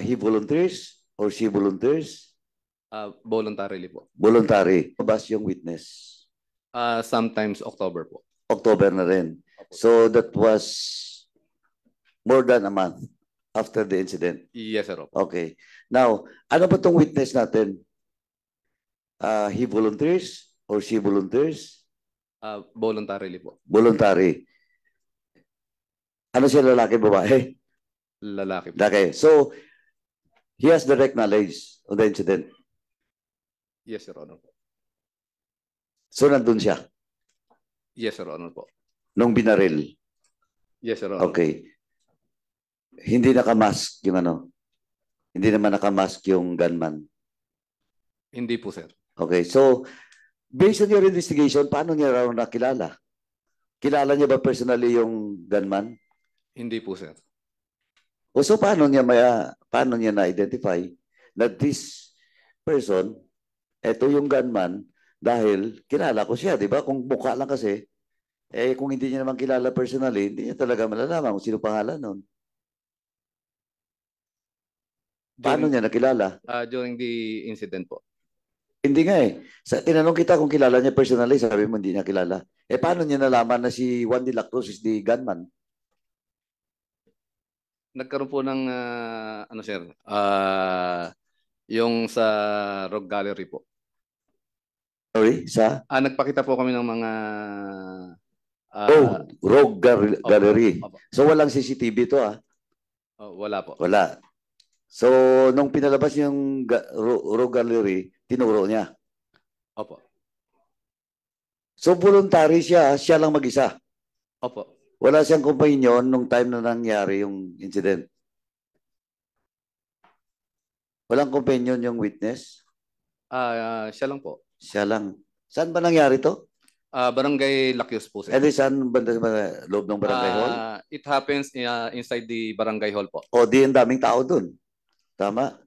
He volunteers or she volunteers? Voluntarily po. Voluntary. Bas yung witness. Sometimes October po. October na rin. So that was more than a month after the incident. Yes, sir. Okay. Now, ano ba tong witness natin? He volunteers or she volunteers? Voluntarily po. Voluntary. Ano siya, lalaki, babae? Lalaki po. Lalaki. So, he has direct knowledge of the incident. Yes, Your Honor po. So, nandun siya? Yes, Your Honor po. Nung binaril? Yes, Your Honor. Okay. Hindi nakamask yung ano? Hindi naman nakamask yung gunman? Hindi po, sir. Okay. So, based on your investigation, paano niya raw nakilala? Kilala niya ba personally yung gunman? Hindi po, sir. O so, paano niya na-identify na this person, eto yung gunman, dahil kilala ko siya, di ba? Kung mukha lang kasi, kung hindi niya naman kilala personally, hindi niya talaga malalaman kung sino pangalan nun. Paano niya nakilala? During the incident po. Hindi nga eh. Tinanong kita kung kilala niya personally, sabi mo hindi niya kilala. Paano niya nalaman na si Juan de la Cruz is the gunman? Nagkaroon po ng, ano sir, yung sa Rock Gallery po. Sorry, sa? Nagpakita po kami ng mga... Rogue Gallery. Opo. So walang CCTV to Wala po. Wala. So nung pinalabas yung Rogue Gallery, tinuro niya. Opo. So voluntary siya lang mag-isa. Opo. Wala siyang companion nung time na nangyari yung incident. Walang companion yung witness? Siya lang po. Siya lang. Saan ba nangyari to? Barangay Lakyos po, sir. Saan banda sa loob ng barangay hall? It happens inside the barangay hall po. O di ang daming tao dun. Tama?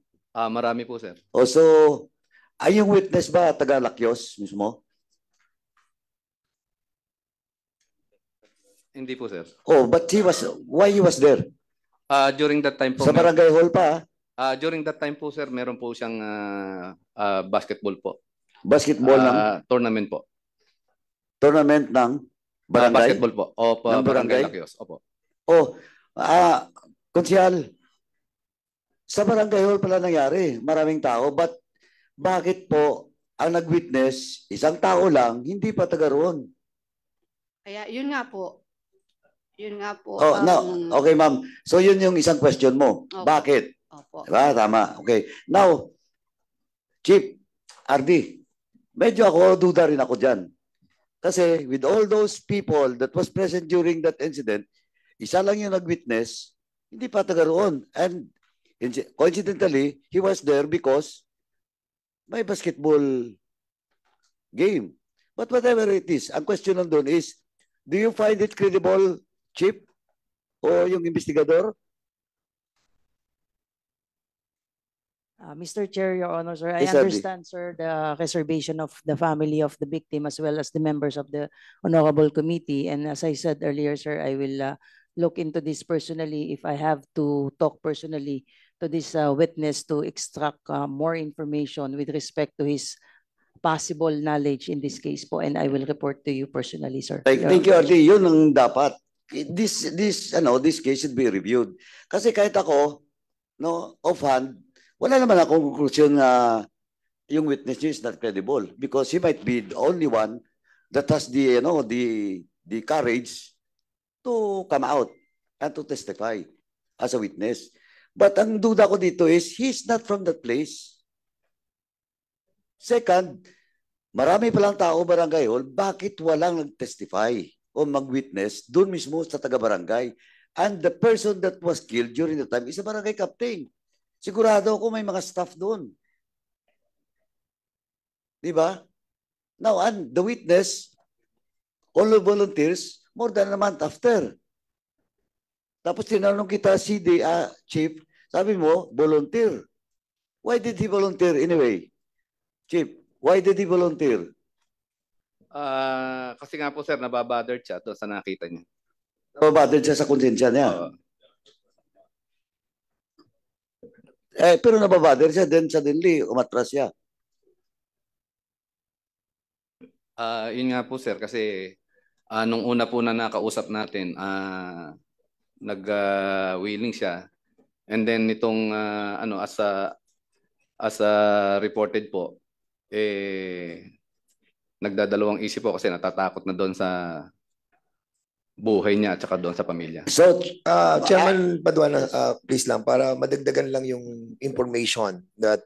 Marami po, sir. O so, ay yung witness ba taga Lakyos mismo? Hindi po, sir. Oh, but why he was there? During that time po. Sa barangay hall pa? During that time po, sir, meron po siyang basketball po. Basketball ng? Tournament po. Tournament ng barangay? Basketball po. Opo, ng barangay? Lakyos. Opo. Konsyal, sa barangay hall pala nangyari, maraming tao, but bakit po ang nag-witness, isang tao lang, hindi pa taga roon? Kaya yun nga po. Yun nga po. Okay, ma'am. So yun yung isang question mo. Opo. Bakit? Opo. Diba? Tama. Okay. Now, Chief, RD, medyo duda rin ako dyan. Kasi with all those people that was present during that incident, isa lang yung nag-witness, hindi pa taga roon. And coincidentally, he was there because may basketball game. But whatever it is, ang question nandun is, do you find it credible, Chief, o yung investigador? Mr. Chair, Your Honor, sir, I Yes, sir. understand, sir, the reservation of the family of the victim as well as the members of the Honorable Committee. And as I said earlier, sir, I will look into this personally if I have to talk personally to this witness to extract more information with respect to his possible knowledge in this case po, and I will report to you personally, sir. Thank you, RD. Yun ang dapat. This case should be reviewed. Kasi kahit ako, offhand, wala naman akong conclusion na yung witness niya is not credible because he might be the only one that has the courage to come out and to testify as a witness. But ang duda ko dito is he's not from that place. Second, marami palang tao barangay hall, bakit walang nag-testify o mag-witness doon mismo sa taga-barangay? And the person that was killed during the time is a barangay captain. Sigurado ako may mga staff doon. Di ba? Now, and the witness, all the volunteers, more than a month after. Tapos tinanong kita, Chief, sabi mo, volunteer. Why did he volunteer anyway? Chief, why did he volunteer? Kasi nga po, sir, nababothered siya doon sa nakita niya. Nababothered siya sa konsensya niya. Pero nababader siya, then suddenly, umatras siya. Yun nga po sir, kasi nung una po na nakausap natin, nag-willing siya. And then itong as a reported po, nagdadalawang isip po kasi natatakot na doon sa buhay niya at saka doon sa pamilya. So, Chairman Paduano, please lang, para madagdagan lang yung information that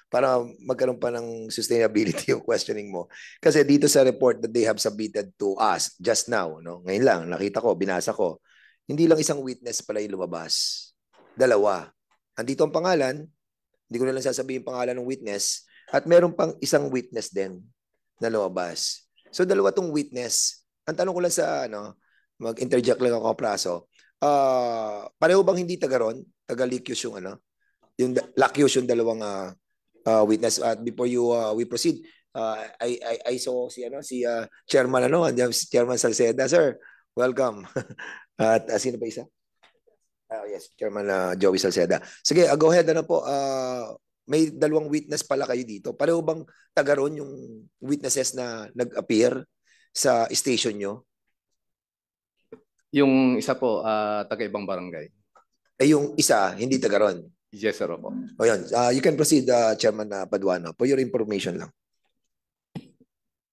para magkaroon pa ng sustainability yung questioning mo. Kasi dito sa report that they have submitted to us just now, no? Ngayon lang, nakita ko, binasa ko, hindi lang isang witness pala yung lumabas. Dalawa. Andito ang pangalan, hindi ko na lang sasabihin pangalan ng witness, at meron pang isang witness din na lumabas. So dalawa tong witness. Ang tanong ko lang sa mag-interject lang ako praso. Pareho bang hindi taga ron? Taga Lycius yung yung Lycius yung dalawang witness. At before we proceed, I saw si Chairman si Chairman Salceda, sir. Welcome. At sino pa isa? Yes, Chairman Joey Salceda. Sige, go ahead po. May dalawang witness pala kayo dito. Pareho bang taga ron yung witnesses na nag-appear sa station nyo? Yung isa po, taga ibang barangay. Yung isa, hindi taga ron. Yes sir po. O yun. You can proceed, Chairman Paduano. For your information lang.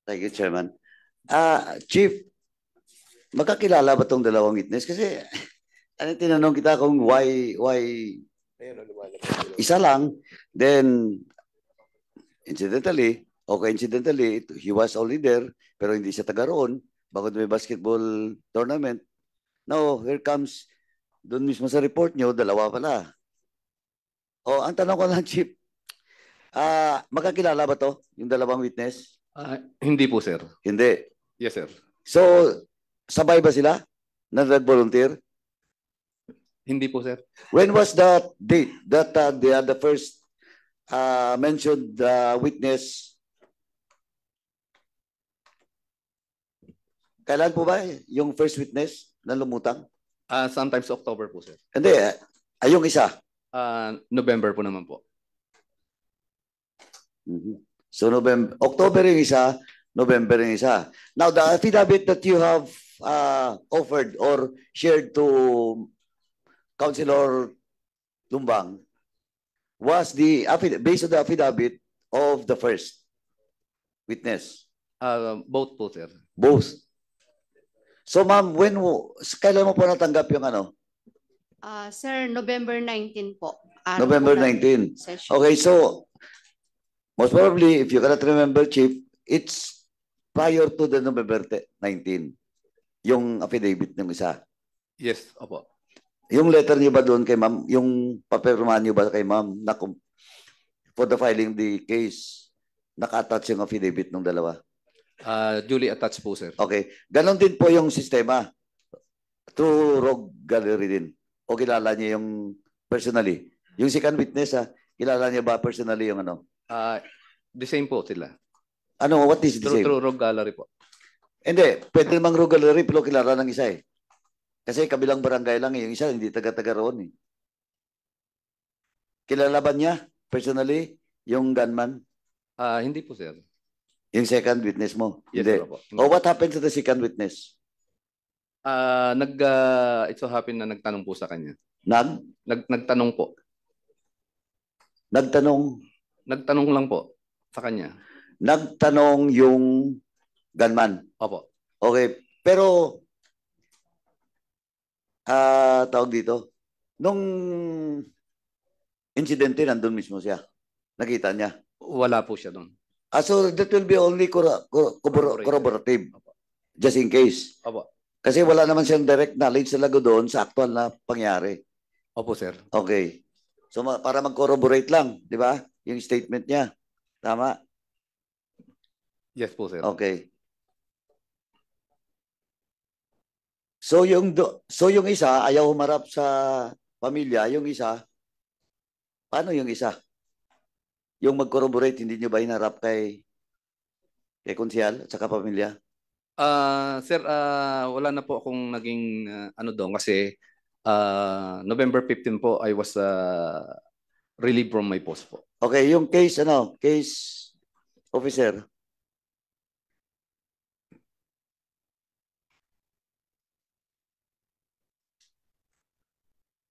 thank you, Chairman. Chief, magkakilala ba tong dalawang witness? Kasi, tinanong kita kung why isa lang, then incidentally, he was only there, pero hindi siya taga roon, bago may basketball tournament. Now, here comes, doon mismo sa report nyo, dalawa pala. Ang tanong ko lang, Chief, magkakilala ba to, yung dalawang witness? Hindi po sir. Hindi. Yes sir. So, sabay ba sila na nag-volunteer? Hindi po sir. When was that date that the first mentioned witness? Kailan po ba yung first witness na lumutang? Sometimes October po sir. Hindi, yung isa. November po naman po. So October yung isa, November yung isa. Now, the affidavit that you have offered or shared to Councilor Lumbang was based on the affidavit of the first witness. Both po sir. Both. So ma'am, kailan mo po natanggap yung Sir, November 19 po. November 19. Session. Okay, so most probably, if you cannot remember, Chief, it's prior to the November 19, yung affidavit ng isa. Yes, opo. Yung letter niyo ba doon kay ma'am, yung papirmahan niyo ba kay ma'am na for the filing the case, naka-attach yung affidavit ng dalawa? Duly attached po sir. Okay. Ganon din po yung sistema. Through Rogue Gallery din. O kilala niya yung personally? Yung second witness, kilala niya ba personally yung The same po sila. What is the same? Through Rogue Gallery po. Hindi. Pwede namang Rogue Gallery pero kilala ng isa eh. Kasi kabilang barangay lang eh. Yung isa hindi taga-taga roon eh. Kilala ba niya personally yung gunman? Hindi po sir. Yung second witness mo? Yes Hindi. sir po. What happened to the second witness? It so happened na nagtanong po sa kanya. Nagtanong po. Nagtanong lang po sa kanya. Nagtanong yung gunman? Opo. Okay. Pero, tawag dito, nung insidente, nandun mismo siya. Nakita niya. Wala po siya doon. So that will be only corroborative. Opo. Just in case. Opo. Kasi wala naman siyang direct knowledge talaga doon sa actual na pangyari. Opo sir. Okay. So para mag-corroborate lang, di ba? Yung statement niya. Tama? Yes po sir. Okay. So yung isa ayaw humarap sa pamilya, yung isa paano yung isa? Yung mag-corroborate hindi niyo ba hinarap kay konsyal at saka pamilya? Sir, wala na po akong naging doon kasi November 15 po, I was relieved from my post po. Okay, yung case, case officer.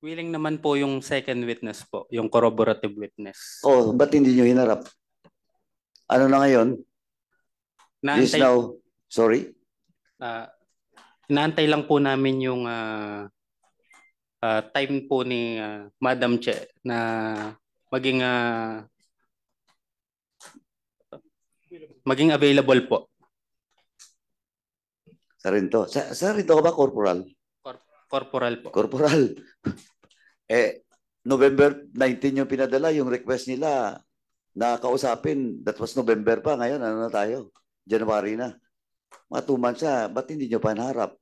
Willing naman po yung second witness po, yung corroborative witness. Oh, ba't hindi nyo hinarap? Ano na ngayon? This Naantay, now, sorry? inaantay lang po namin yung time po ni Madam Che na maging available po. Sa rinto. Sa rinto ka ba, corporal? Corporal po. Corporal. November 19 yung pinadala, yung request nila na kausapin. That was November pa. Ngayon, ano na tayo? January na. Mga 2 months na. Ba't hindi nyo pa naharap?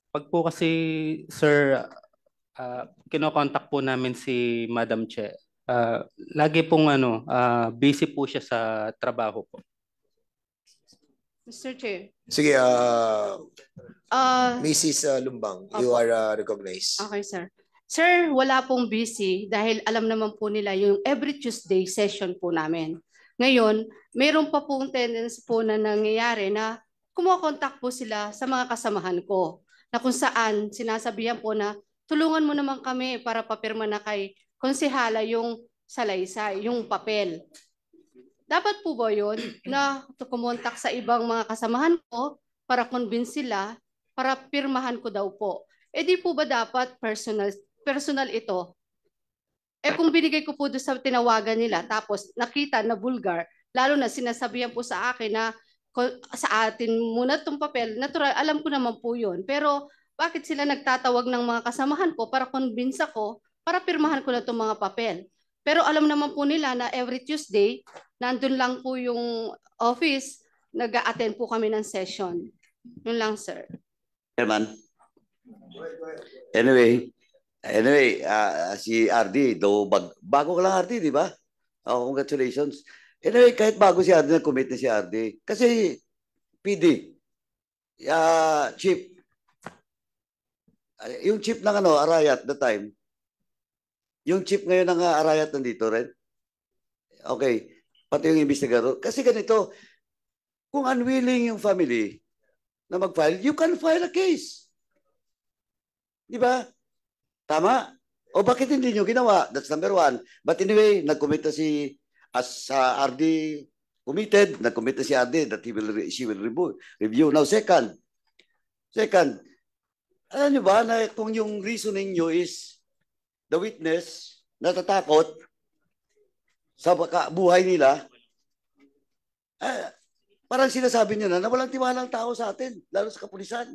Pag po kasi, sir, kinokontak po namin si Madam Che. Lagi pong busy po siya sa trabaho po. Mr. Chair. Sige, Ah, Mrs. Lumbang, you Opo. are recognized. okay, sir. Sir, wala pong busy dahil alam naman po nila yung every Tuesday session po namin. Ngayon, mayroon pa pong tendency po na nangyayari na kumokontak po sila sa mga kasamahan ko na kung saan sinasabihan po na tulungan mo naman kami para papirma na kay konsehala yung salaysay, yung papel. Dapat po ba yun na kumontak sa ibang mga kasamahan ko para convince sila, para pirmahan ko daw po? Eh di po ba dapat personal ito? Eh kung binigay ko po doon sa tinawagan nila tapos nakita na vulgar, lalo na sinasabihan po sa akin na sa atin muna itong papel, natural, alam ko naman po yun. Pero bakit sila nagtatawag ng mga kasamahan ko para convince ako, para pirmahan ko na itong mga papel? Pero alam naman po nila na every Tuesday, nandun lang po yung office, nag-a-attend po kami ng session. Yun lang, sir. Chairman. Anyway, si RD, bago ka lang RD, di ba? Oh, congratulations. Anyway, kahit bago si RD, nag-commit na si RD. Kasi, PD, chief, yung chief ng Arayat the time, yung chief ngayon ng Arayat nandito rin. Okay, pati yung investigador. Kasi ganito, kung unwilling yung family na mag-file, you can file a case. Di ba? Tama? O bakit hindi nyo ginawa? That's number one. But anyway, nag-commit na as RD committed, nag-commit na si RD that she will review. Now, second, alam nyo ba na kung yung reasoning nyo is the witness natatakot sa buhay nila, parang sinasabi nyo na walang tiwalang tao sa atin, lalo sa kapulisan,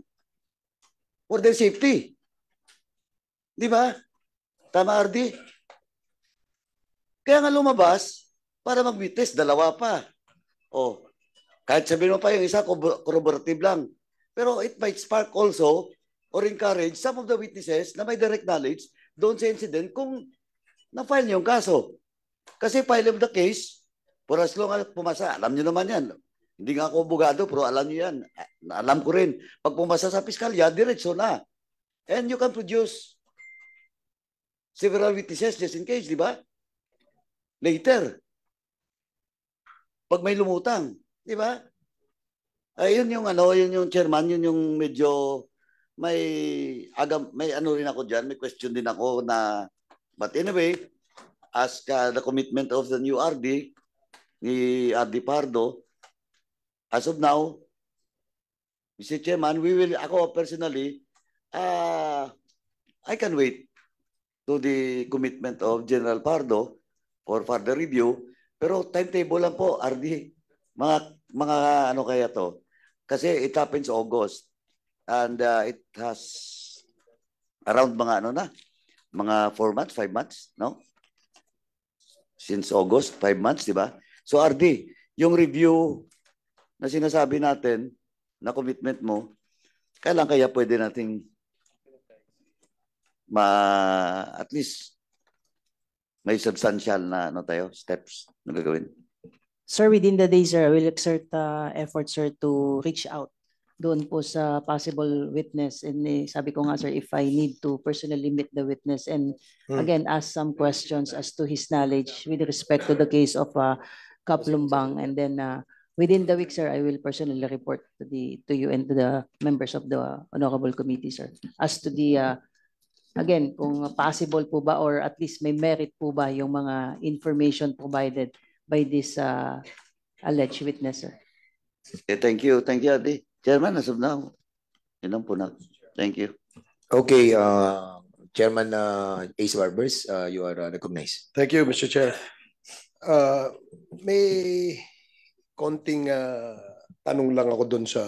for their safety. Di ba? Tama, RD? Kaya nga lumabas para mag-witness, dalawa pa. O, kahit sabihin mo pa yung isa, corroborative lang. Pero it might spark also or encourage some of the witnesses na may direct knowledge doon sa incident kung na-file niyo yung kaso. Kasi file of the case, for as long as pumasa, alam niyo naman yan. Hindi nga ako abogado, pero alam niyo yan. Alam ko rin. Pag pumasa sa piskalya, diretso na. And you can produce several witnesses just in case, di ba? Later. Pag may lumutang, di ba? Yun yung yun yung chairman, yun yung medyo may rin ako diyan, may question din ako na, but anyway, as the commitment of the new RD, ni RD Pardo, as of now, Mr. Chairman, ako personally, I can wait to the commitment of General Pardo for further review. Pero timetable lang po, RD. Mga ano kaya to? Kasi it happens August. And it has around mga mga 4 months, 5 months, no? Since August, 5 months, di ba? So RD, yung review na sinasabi natin, na commitment mo, kailan kaya pwede nating at least may substantial na steps na gagawin? Sir, within the day, sir, I will exert effort, sir, to reach out doon po sa possible witness. And sabi ko nga, sir, if I need to personally meet the witness and again ask some questions as to his knowledge with respect to the case of Kap Lumbang, and then within the week, sir, I will personally report to you and to the members of the honorable committee, sir, as to the again, kung possible po ba or at least may merit po ba yung mga information provided by this alleged witness, sir. Okay, thank you, Adi. Chairman, as of now, yun lang po na. Thank you. Okay, Chairman Ace Barbers, you are recognized. Thank you, Mr. Chair. May konting tanong lang ako doon sa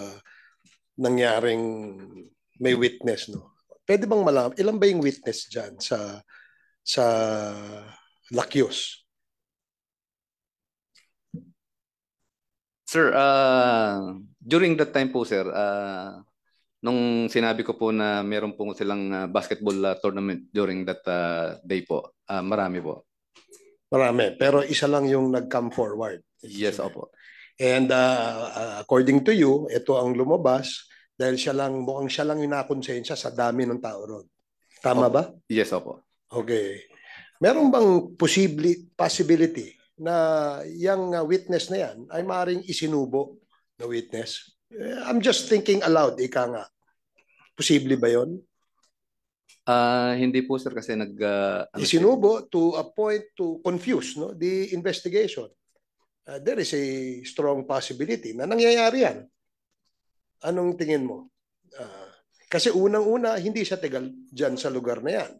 nangyaring may witness, no? Pwede bang malaman, ilan ba yung witness dyan sa Lakyos? Sir, during that time po, sir, nung sinabi ko po na meron po silang basketball tournament during that day po, marami po. Marami, pero isa lang yung nag-come forward. Yes, opo. And according to you, ito ang lumabas dahil mukhang siya lang yung nakonsensya sa dami ng tao ron. Tama ba? Yes, opo. Okay. Meron bang possibility na yung witness na yan ay maaaring isinubo na witness? I'm just thinking aloud, ika nga. Posible ba yun? Hindi po, sir, kasi isinubo to a point to confuse, no, the investigation. There is a strong possibility na nangyayari yan. Anong tingin mo? Kasi unang-una, hindi siya tagal dyan sa lugar na yan.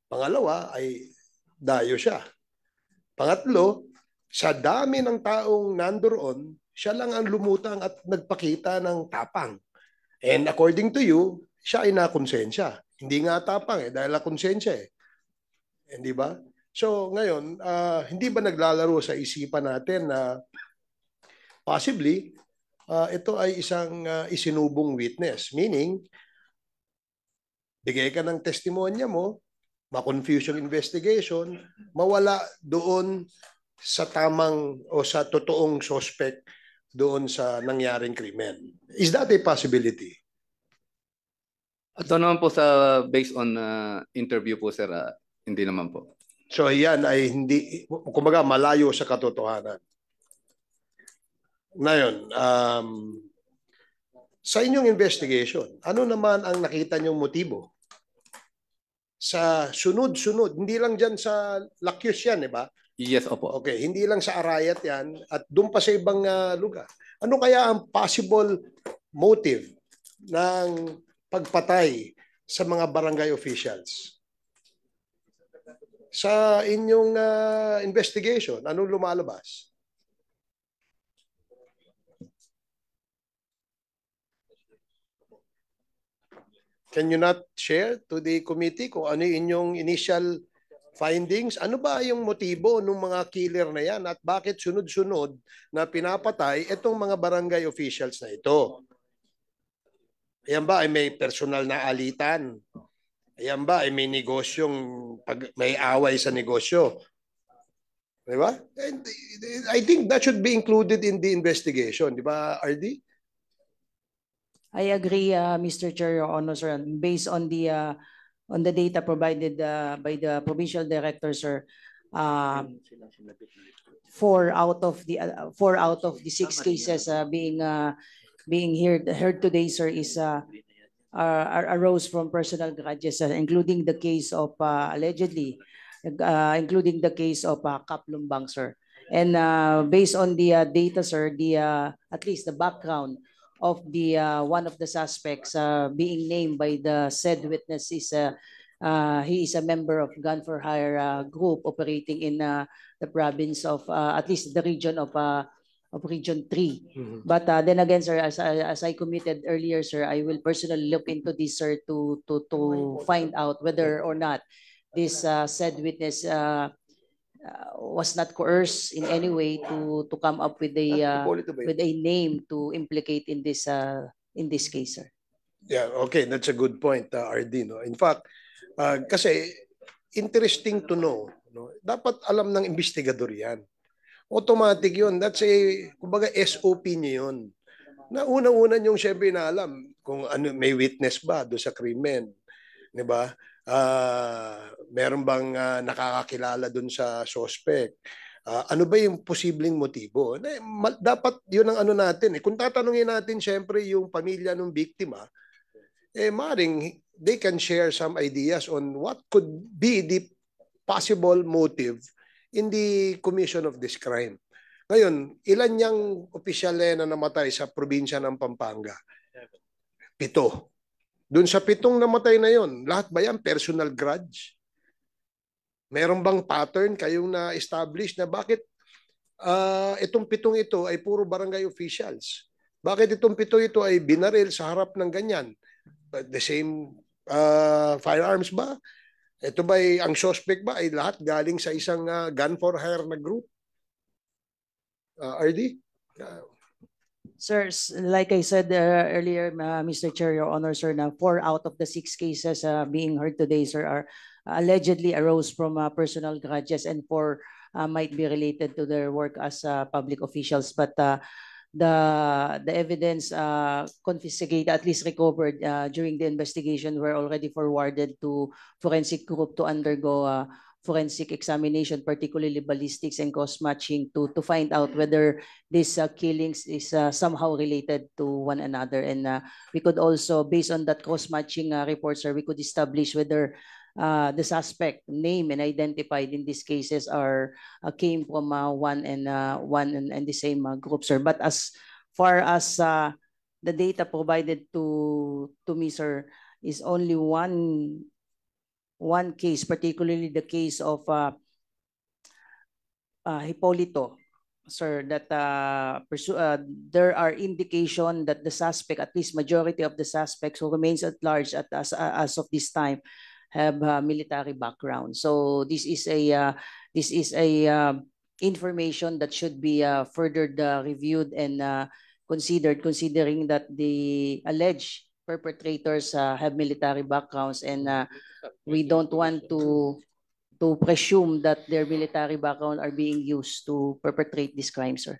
Pangalawa ay dayo siya. Pangatlo, sa dami ng taong nandoon, siya lang ang lumutang at nagpakita ng tapang. And according to you, siya ay nakonsensya. Hindi nga tapang dahil nakonsensya Hindi ba? So ngayon, hindi ba naglalaro sa isipan natin na possibly ito ay isang isinubong witness? Meaning, bigay ka ng testimonya mo, ma-confuse yung investigation, mawala doon sa tamang o sa totoong suspect doon sa nangyaring krimen. Is that a possibility? Ito naman po sa based on interview po, sir, hindi naman po. So yan ay hindi, kumbaga malayo sa katotohanan. Ngayon, sa inyong investigation, ano naman ang nakita niyong motibo? Sa sunod-sunod, hindi lang dyan sa Lakyos yan, ba? Yes, opo. Okay, hindi lang sa Arayat yan at doon pa sa ibang lugar. Ano kaya ang possible motive ng pagpatay sa mga barangay officials? Sa inyong investigation, anong lumalabas? Can you not share to the committee kung ano yung inyong initial findings? Ano ba yung motibo ng mga killer na yan at bakit sunod-sunod na pinapatay itong mga barangay officials na ito? Ayan ba ay may personal na alitan? Ayan ba ay may negosyong, may away sa negosyo? Diba? And I think that should be included in the investigation. Di ba, RD? I agree, Mr. Chair, Your Honor, sir. Based on the data provided by the provincial director, sir, 4 out of the 6 cases being heard today, sir, is arose from personal grudges, including the case of allegedly, including the case of Kap Lumbang, sir. And based on the data, sir, at least the background of the one of the suspects being named by the said witness is he is a member of Gun for Hire group operating in the province of at least the region of Region 3. Mm-hmm. But then again, sir, as I committed earlier, sir, I will personally look into this, sir, to find out whether or not this said witness was not coerced in any way to come up with a name to implicate in this case, sir. Yeah, okay, that's a good point, RD. No? In fact, kasi interesting to know, no? Dapat alam ng investigador yan. Automatic yun. That's a, kumbaga SOP niyo yun. Na unang-una yung siyempre na alam kung ano, may witness ba do sa krimen, 'di ba? Meron bang nakakakilala doon sa suspect? Ano ba yung posibleng motibo? Dapat yun ang ano natin. Kung tatanungin natin siyempre yung pamilya ng biktima, maring they can share some ideas on what could be the possible motive in the commission of this crime. Ngayon, ilan niyang opisyal na namatay sa probinsya ng Pampanga? 7. Doon sa 7 namatay na yon, lahat ba yan personal grudge? Meron bang pattern kayong na-establish na bakit itong 7 ito ay puro barangay officials? Bakit itong 7 ito ay binaril sa harap ng ganyan? The same firearms ba? Ito ba ang suspect ba ay lahat galing sa isang gun for hire na group? RD? Sir, like I said earlier, Mr. Chair, Your Honor, sir, na 4 out of the 6 cases being heard today, sir, are allegedly arose from personal grudges, and 4 might be related to their work as public officials. But the evidence confiscated, at least recovered during the investigation, were already forwarded to forensic group to undergo forensic examination, particularly ballistics and cross-matching, to find out whether these killings is somehow related to one another. And we could also, based on that cross-matching report, sir, we could establish whether the suspect named and identified in these cases are came from one and the same group, sir. But as far as the data provided to me, sir, is only one case, particularly the case of Hipolito, sir, that there are indication that the suspect, at least majority of the suspects who remains at large as of this time, have military background. So this is a information that should be further reviewed and considered, considering that the alleged perpetrators have military backgrounds, and we don't want to presume that their military background are being used to perpetrate this crime, sir.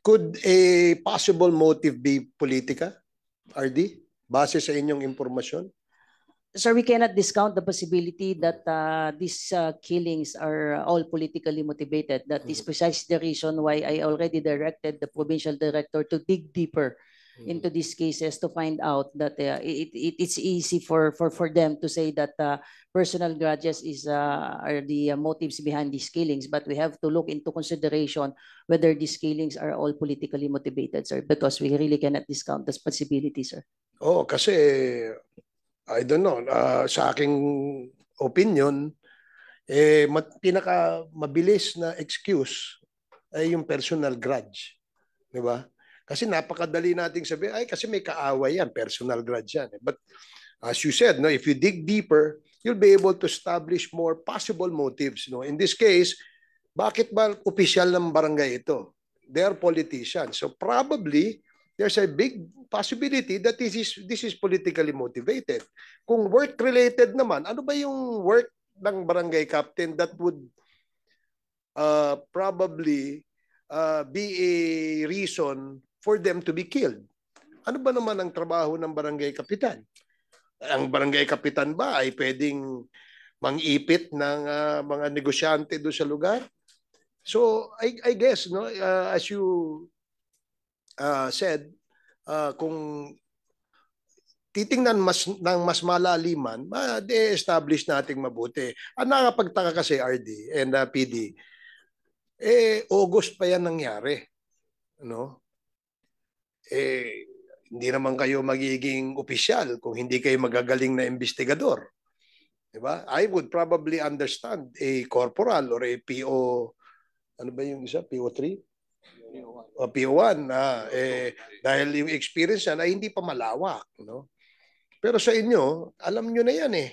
Could a possible motive be politika, RD, base sa inyong impormasyon? Sir, we cannot discount the possibility that these killings are all politically motivated. That is precisely the reason why I already directed the provincial director to dig deeper into these cases to find out that it's easy for them to say that personal grudges are the motives behind these killings, but we have to look into consideration whether these killings are all politically motivated, sir, because we really cannot discount this possibility, sir. Oh, kasi I don't know, sa aking opinion, pinaka mabilis na excuse ay yung personal grudge, di ba? Kasi napakadali nating sabihin, ay kasi may kaaway yan, personal grudge yan. But as you said, no, if you dig deeper, you'll be able to establish more possible motives. No? In this case, bakit ba opisyal ng barangay ito? They are politicians. So probably, there's a big possibility that this is politically motivated. Kung work-related naman, ano ba yung work ng barangay captain that would probably be a reason for them to be killed? Ano ba naman ang trabaho ng barangay kapitan? Ang barangay kapitan ba ay pwedeng mangipit ng mga negosyante doon sa lugar? So I guess, no, as you said, kung titingnan ng mas malaliman, ma-establish nating mabuti. Ang nakapagtaka kasi RD and PD, August pa yan nangyari. No? Hindi naman kayo magiging opisyal kung hindi kayo magagaling na investigador. Diba? I would probably understand a corporal or a PO, ano ba yung isa? PO3? O PO1. Dahil yung experience yan ay hindi pa malawak. No? Pero sa inyo, alam nyo na yan eh.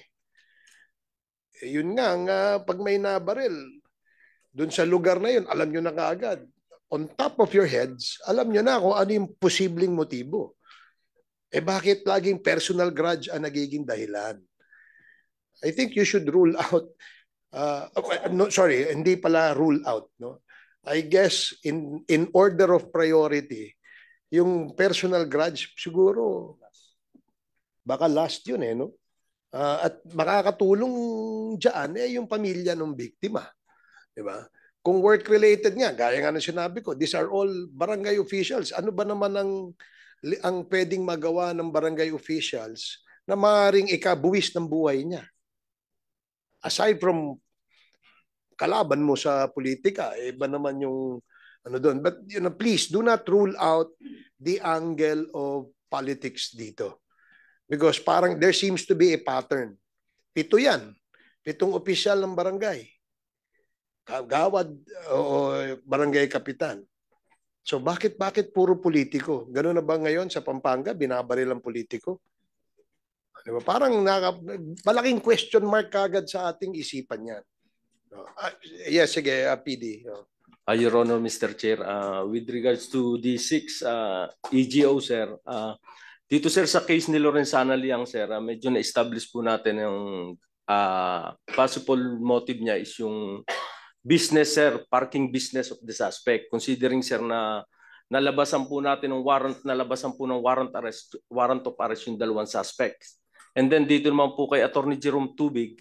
Yun nga, pag may nabaril, dun sa lugar na yun, alam nyo na kaagad. On top of your heads, alam nyo na kung ano yung posibleng motibo. Bakit laging personal grudge ang nagiging dahilan? I think you should rule out, no, sorry, hindi pala rule out. No? I guess in order of priority, Yung personal grudge, siguro, baka last yun no? At makakatulong dyan yung pamilya ng biktima. Diba? Kung work-related nga, gaya nga ng sinabi ko, these are all barangay officials. Ano ba naman ang pwedeng magawa ng barangay officials na maaaring ikabuwis ng buhay niya? Aside from kalaban mo sa politika, iba naman yung ano doon. But please do not rule out the angle of politics dito. Because parang there seems to be a pattern. 7 yan. 7 opisyal ng barangay. Kagawad o barangay kapitan. So bakit puro politiko? Ganun na ba ngayon sa Pampanga, binabaril ang politiko? Diba? Parang malaking question mark kagad sa ating isipan yan. Yes, sige, PD. Your Honor, Mr. Chair, with regards to the 6 EGO, sir, dito sir sa case ni Lorenzana Liang, sir, medyo na-establish po natin yung possible motive niya is yung business, sir, parking business of the suspect. Considering, sir, na nalabasan po natin ng warrant of arrest yung 2 suspects. And then dito naman po kay Attorney Jerome Tubig,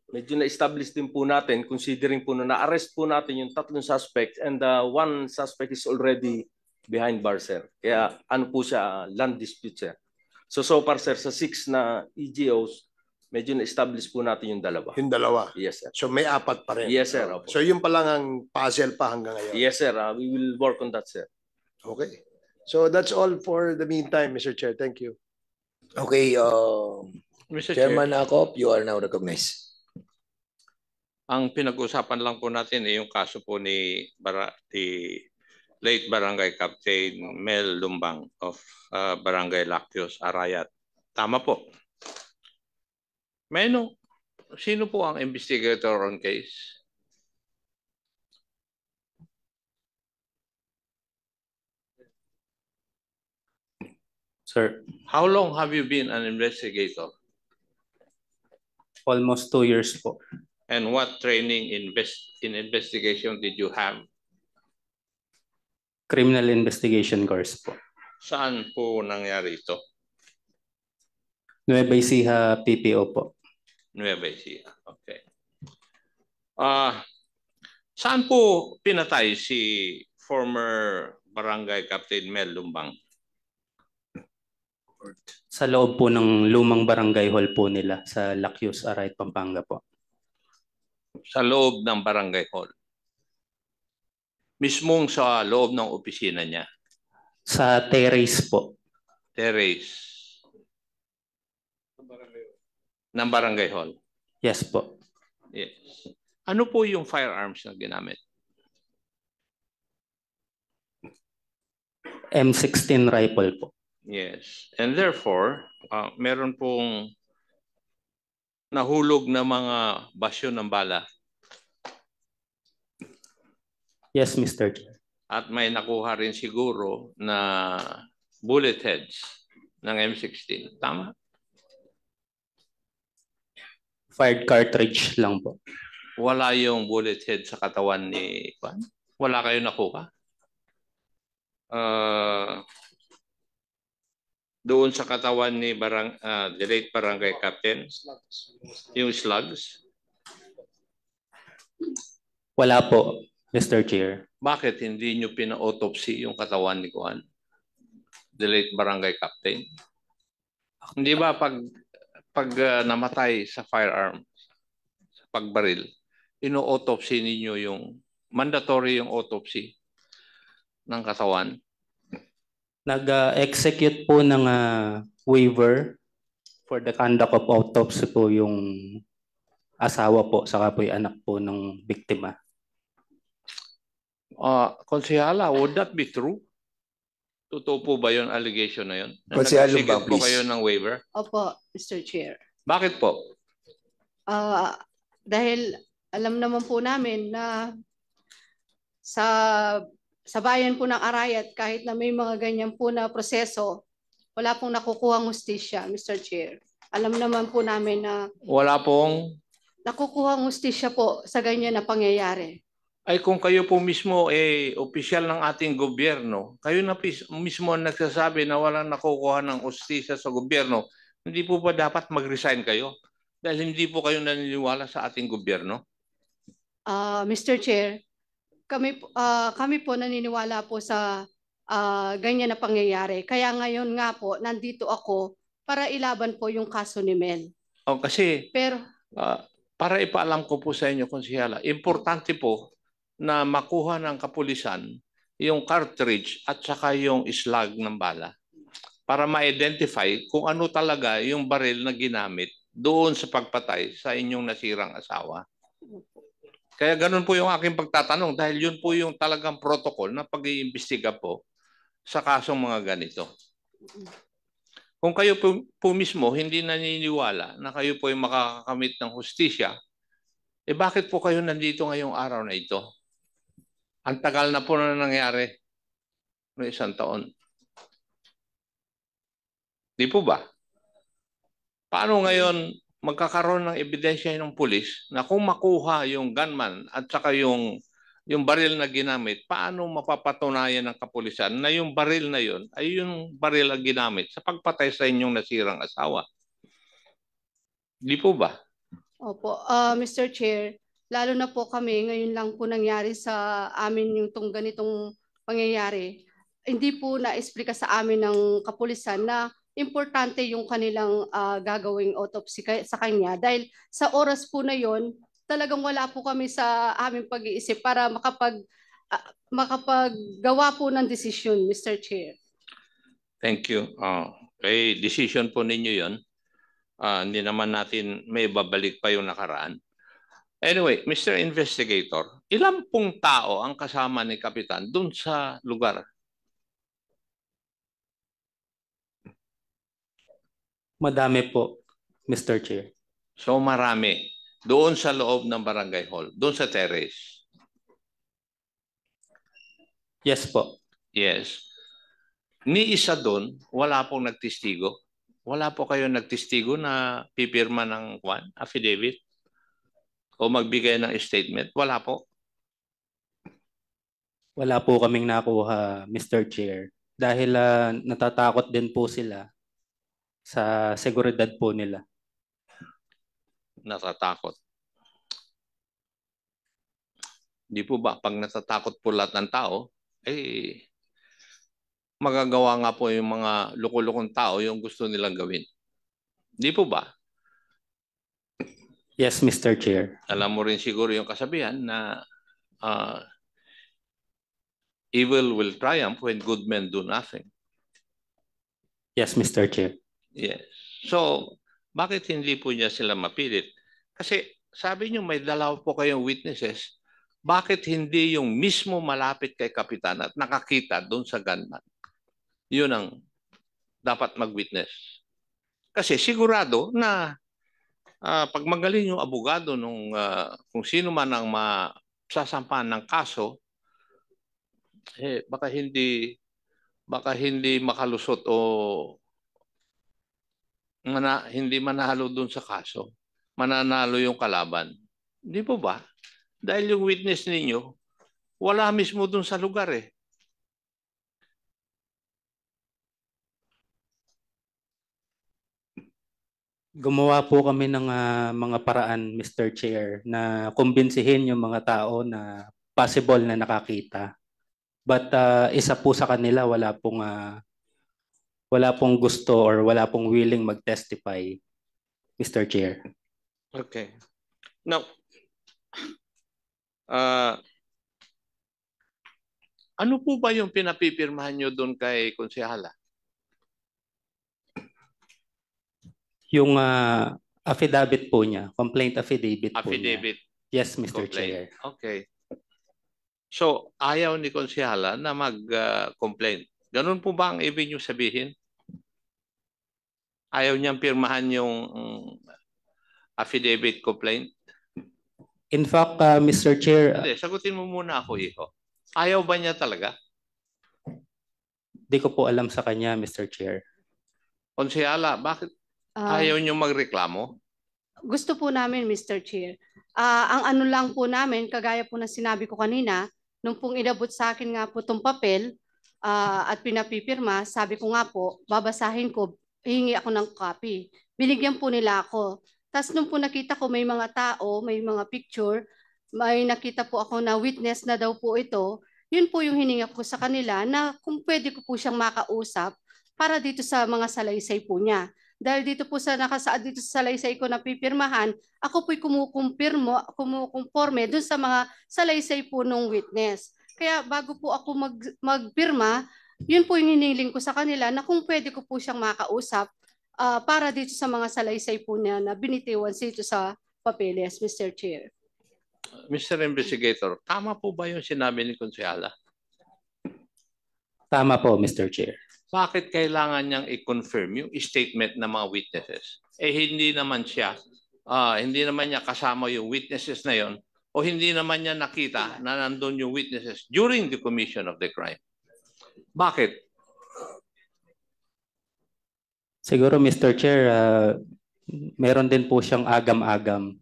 medyo na-establish din po natin, considering po na-arrest po natin yung 3 suspects and 1 suspect is already behind bars, sir. Kaya ano po siya, land dispute, sir. So far, sir, sa 6 na EGOs, medyo na-establish po natin yung 2. Yung 2? Yes, sir. So may 4 pa rin? Yes, sir. So yun pa lang ang puzzle pa hanggang ngayon? Yes, sir. We will work on that, sir. Okay. So that's all for the meantime, Mr. Chair. Thank you. Okay, Mr. Chairman Chair, Acop, you are now recognized. ang pinag-usapan lang po natin ay yung kaso po ni late Barangay Captain Mel Lumbang of Barangay Lactios, Arayat. Tama po. Sino po ang investigator on case? Sir, How long have you been an investigator? almost 2 years po. And what training in investigation did you have? Criminal investigation course po. Saan po nangyari ito? Nueva Ecija, PPO po. Nueva Ecija. Okay. Saan po pinatay si former Barangay Captain Mel Lumbang? Sa loob po ng lumang barangay hall po nila sa Lactios, Arayat, Pampanga po. Sa loob ng barangay hall? Mismong sa loob ng opisina niya? Sa terrace po. Terrace? Ng barangay hall? Yes po. Yes. Ano po yung firearms na ginamit? M16 rifle po. Yes. And therefore, meron pong nahulog na mga basyo ng bala. Yes, Mr. Chair. At may nakuha rin siguro na bullet heads ng M16. Tama? Fired cartridge lang po. Wala yung bullet head sa katawan ni Juan? Wala kayo nakuha? Doon sa katawan ni the late Barangay Captain, yung slugs? Wala po, Mr. Chair. Bakit hindi nyo pina-autopsy yung katawan ni Juan, the late Barangay Captain? Hindi ba pag namatay sa firearm, sa pagbaril, ino-autopsy ninyo yung mandatory yung autopsy ng katawan? Nag-execute po ng waiver for the conduct of autopsy po yung asawa po saka po yung anak po ng biktima. Konsehala, would that be true? Totoo po ba yung allegation na yun? Konsehal Lumbang, Nag-execute po please. kayo ng waiver? Opo, Mr. Chair. Bakit po? Dahil alam naman po namin na sa bayan po ng Arayat, kahit na may mga ganyan po na proseso, wala pong nakukuhang hustisya, Mr. Chair. Alam naman po namin na Wala pong... nakukuhang hustisya po sa ganyan na pangyayari. ay kung kayo po mismo opisyal ng ating gobyerno, kayo na mismo ang nagsasabi na walang nakukuha ng hustisya sa gobyerno, hindi po ba dapat mag-resign kayo? Dahil hindi po kayo naniniwala sa ating gobyerno? Mr. Chair, kami po naniniwala po sa ganyan na pangyayari. Kaya ngayon nga po, nandito ako para ilaban po yung kaso ni Mel. Kasi Pero para ipaalam ko po sa inyo, Konsyala, importante po na makuha ng kapulisan yung cartridge at saka yung slug ng bala para ma-identify kung ano talaga yung baril na ginamit doon sa pagpatay sa inyong nasirang asawa. Kaya ganun po yung aking pagtatanong dahil yun po yung talagang protocol na pag-iimbestiga po sa kasong mga ganito. Kung kayo po mismo hindi naniniwala na kayo po ay makakakamit ng hustisya, bakit po kayo nandito ngayong araw na ito? Ang tagal na po na nangyari no 1 taon. Di po ba? Paano ngayon magkakaroon ng ebidensya ng pulis na kung makuha yung gunman at saka yung baril na ginamit, paano mapapatunayan ng kapulisan na yung baril na yun ay yung baril na ginamit sa pagpatay sa inyong nasirang asawa? Di po ba? Opo, Mr. Chair, lalo na po kami, ngayon lang po nangyari sa amin yung ganitong pangyayari. Hindi po na-explica sa amin ng kapulisan na importante yung kanilang gagawing autopsy sa kanya dahil sa oras po na yon talagang wala po kami sa aming pag-iisip para makapaggawa po ng desisyon, Mr. Chair. Thank you. Decision po ninyo yon. Hindi naman natin may babalik pa yung nakaraan. Anyway, Mr. Investigator, ilang pong tao ang kasama ni Kapitan dun sa lugar? Madami po, Mr. Chair. So marami. Doon sa loob ng barangay hall, doon sa terrace. Yes po. Yes. Ni isa doon, wala pong nagtestigo. Wala po kayo nagtestigo na pipirma ng affidavit o magbigay ng statement. Wala po. Wala po kaming nakuha, Mr. Chair. Dahil natatakot din po sila sa seguridad po nila. Natatakot. Di po ba pag natatakot po lahat ng tao, magagawa nga po yung mga loko-lokong tao yung gusto nilang gawin. Di po ba? Yes, Mr. Chair. Alam mo rin siguro yung kasabihan na evil will triumph when good men do nothing. Yes, Mr. Chair. Yes. So, bakit hindi po niya sila mapilit? Kasi sabi niyo may dalaw po kayong witnesses. Bakit hindi yung mismo malapit kay Kapitan at nakakita doon sa gunman? Yun ang dapat mag-witness. Kasi sigurado na pag magaling yung abogado nung kung sino man ang masasampahan ng kaso, baka hindi makalusot o hindi manalo doon sa kaso. Mananalo yung kalaban. Di po ba? Dahil yung witness ninyo, wala mismo doon sa lugar eh. Gumawa po kami ng mga paraan, Mr. Chair, na kumbinsihin yung mga tao na possible na nakakita. But isa po sa kanila wala pong gusto or wala pong willing mag-testify, Mr. Chair. Okay. Now, ano po ba yung pinapipirmahan nyo doon kay Konsehala? Yung affidavit po niya, complaint affidavit po niya. Affidavit. Yes, Mr. Complaint. Chair. Okay. So, ayaw ni Konsehala na mag-complain. Ganun po ba ang ibig nyo sabihin? Ayaw niyang pirmahan yung affidavit complaint? In fact, Mr. Chair, Hindi, sagutin mo muna ako, Iho. Ayaw ba niya talaga? di ko po alam sa kanya, Mr. Chair. Konsehala, bakit ayaw niyo magreklamo? Gusto po namin, Mr. Chair. Ang ano lang po namin, kagaya po ng sinabi ko kanina, nung pong inabot sa akin nga po itong papel at pinapipirma, sabi ko nga po, babasahin ko, hingi ako ng copy. Binigyan po nila ako. Tapos nung po nakita ko may mga tao, may mga picture, may nakita po ako na witness na daw po ito, yun po yung hininga ko sa kanila na kung pwede ko po siyang makausap para dito sa mga salaysay po niya. Dahil dito po sa nakasaad dito sa salaysay ko na pipirmahan, ako po'y kumukonforme dun sa mga salaysay po ng witness. Kaya bago po ako magpirma, yun po yung hiniling ko sa kanila na kung pwede ko po siyang makausap para dito sa mga salaysay po niya na binitiwan dito sa papeles, Mr. Chair. Mr. Investigator, tama po ba yung sinabi ni Konsyala? Tama po, Mr. Chair. Bakit kailangan niyang i-confirm yung statement ng mga witnesses? Hindi naman niya kasama yung witnesses na yon, o hindi naman niya nakita na nandun yung witnesses during the commission of the crime. Bakit? Siguro, Mr. Chair, meron din po siyang agam-agam.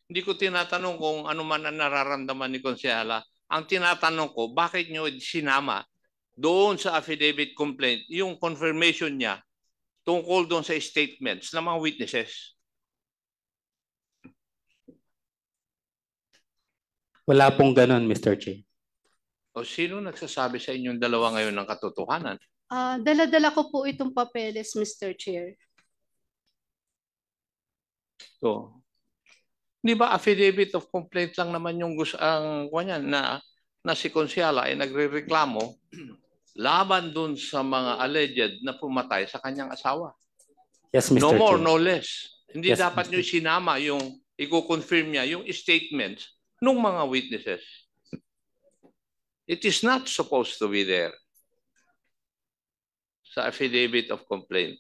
Hindi ko tinatanong kung ano man ang nararamdaman ni Konsyala. Ang tinatanong ko, bakit niyo sinama doon sa affidavit complaint yung confirmation niya tungkol doon sa statements ng mga witnesses? Wala pong ganon, Mr. Chair. O sino nagsasabi sa inyong dalawa ngayon ng katotohanan? Dala-dala ko po itong papeles, Mr. Chair. So, di ba affidavit of complaint lang naman yung ang kanyan na si Konsyala ay nagrereklamo laban dun sa mga alleged na pumatay sa kanyang asawa. Yes, Mr. No more, Chair. no less. Hindi Yes, dapat Mr. nyo sinama yung i-confirm niya yung statements ng mga witnesses. It is not supposed to be there sa affidavit of complaint.